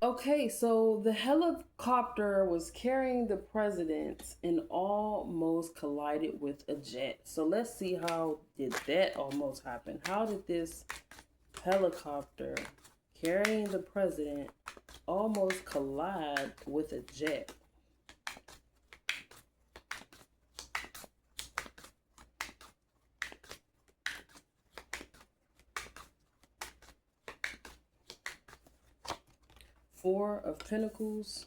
Okay, so the helicopter was carrying the president and almost collided with a jet. So let's see, how did that almost happen? How did this helicopter carrying the president almost collide with a jet? Four of Pentacles,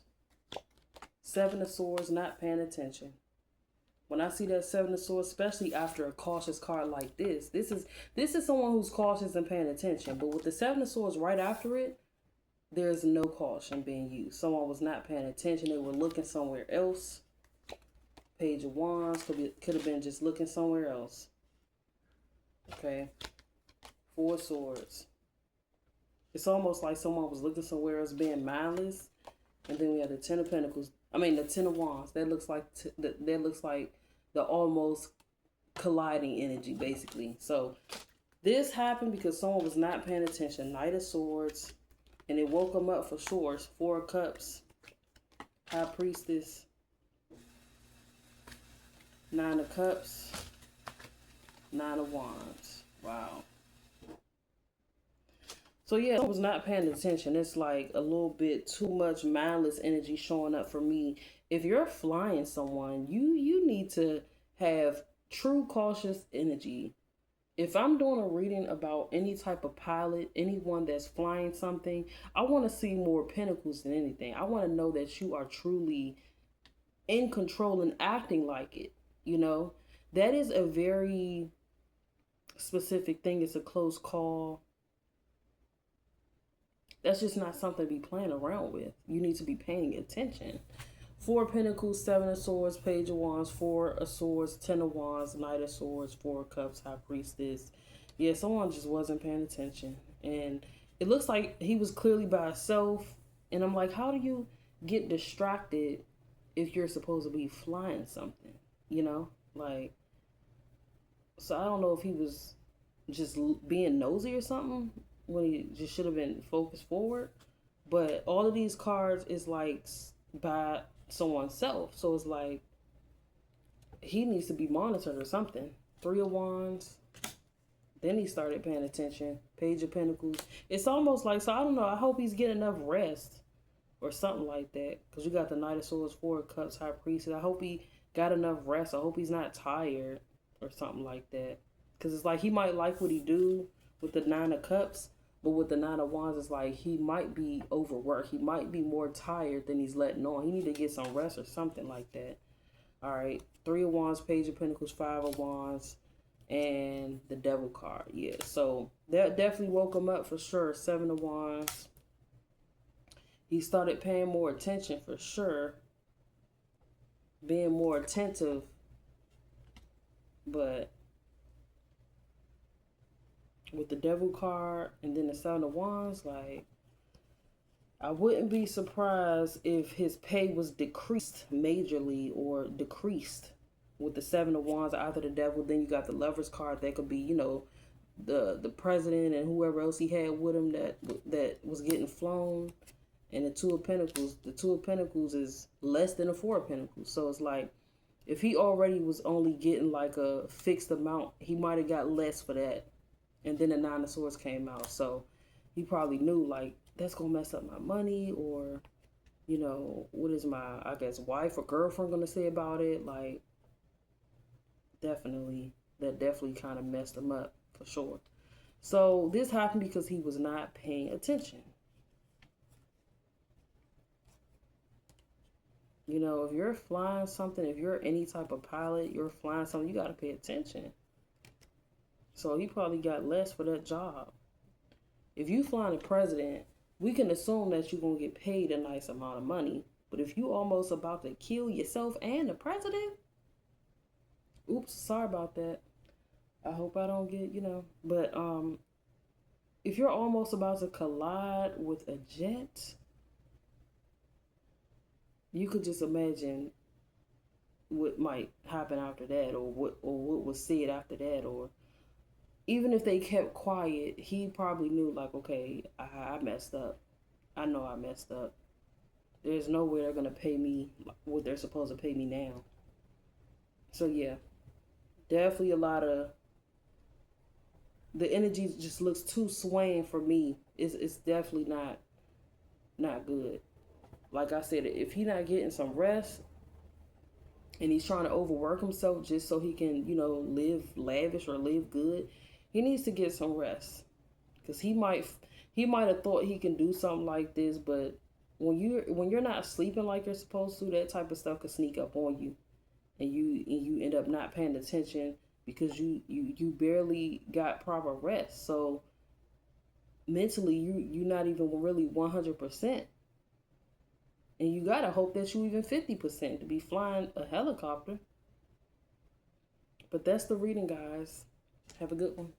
Seven of Swords, not paying attention. When I see that Seven of Swords, especially after a cautious card like this is someone who's cautious and paying attention. But with the Seven of Swords right after it, there's no caution being used. Someone was not paying attention. They were looking somewhere else. Page of Wands could have been just looking somewhere else. Okay. Four of Swords. It's almost like someone was looking somewhere else, being mindless. And then we have the Ten of Pentacles. I mean, the Ten of Wands. That looks like the almost colliding energy, basically. So this happened because someone was not paying attention. Knight of Swords. And it woke them up for sure. Four of Cups. High Priestess. Nine of Cups. Nine of Wands. Wow. So yeah, I was not paying attention. It's like a little bit too much mindless energy showing up for me. If you're flying someone, you need to have true cautious energy. If I'm doing a reading about any type of pilot, anyone that's flying something, I want to see more pentacles than anything. I want to know that you are truly in control and acting like it. You know, that is a very specific thing. It's a close call. That's just not something to be playing around with. You need to be paying attention. Four of Pentacles, Seven of Swords, Page of Wands, Four of Swords, Ten of Wands, Knight of Swords, Four of Cups, High Priestess. Yeah, someone just wasn't paying attention. And it looks like he was clearly by himself. And I'm like, how do you get distracted if you're supposed to be flying something? You know? Like, so I don't know if he was just being nosy or something when he just should have been focused forward. But all of these cards is like by someone's self. So it's like he needs to be monitored or something. Three of Wands. Then he started paying attention. Page of Pentacles. It's almost like, so I don't know. I hope he's getting enough rest or something like that. Because you got the Knight of Swords, Four of Cups, High Priestess. I hope he got enough rest. I hope he's not tired or something like that. Because it's like he might like what he do with the Nine of Cups. But with the Nine of Wands, it's like he might be overworked. He might be more tired than he's letting on. He need to get some rest or something like that. All right. Three of Wands, Page of Pentacles, Five of Wands, and the Devil card. Yeah, so that definitely woke him up for sure. Seven of Wands. He started paying more attention for sure. Being more attentive. But with the Devil card and then the Seven of Wands, like, I wouldn't be surprised if his pay was decreased majorly or decreased with the Seven of Wands after the Devil. Then you got the Lovers card. That could be, you know, the president and whoever else he had with him that was getting flown. And the Two of Pentacles. The Two of Pentacles is less than a Four of Pentacles. So it's like, if he already was only getting like a fixed amount, he might have got less for that. And then the Nine of Swords came out. So he probably knew, like, that's going to mess up my money. Or, you know, what is my, I guess, wife or girlfriend going to say about it? Like, definitely, that definitely kind of messed him up for sure. So this happened because he was not paying attention. You know, if you're flying something, if you're any type of pilot, you're flying something, you got to pay attention. So he probably got less for that job. If you flying the president, we can assume that you're going to get paid a nice amount of money. But if you almost about to kill yourself and the president, oops, sorry about that. I hope I don't get, you know. But if you're almost about to collide with a jet, you could just imagine what might happen after that, or what was said after that. Or even if they kept quiet, he probably knew, like, okay, I messed up. I know I messed up. There's no way they're going to pay me what they're supposed to pay me now. So yeah, definitely a lot of the energy just looks too swaying for me. It's definitely not good. Like I said, if he's not getting some rest and he's trying to overwork himself just so he can, live lavish or live good, he needs to get some rest. Because he might have thought he can do something like this, but when you're not sleeping like you're supposed to, that type of stuff could sneak up on you, and you end up not paying attention because you barely got proper rest. So mentally, you're not even really 100%. And you gotta hope that you even 50% to be flying a helicopter. But that's the reading, guys. Have a good one.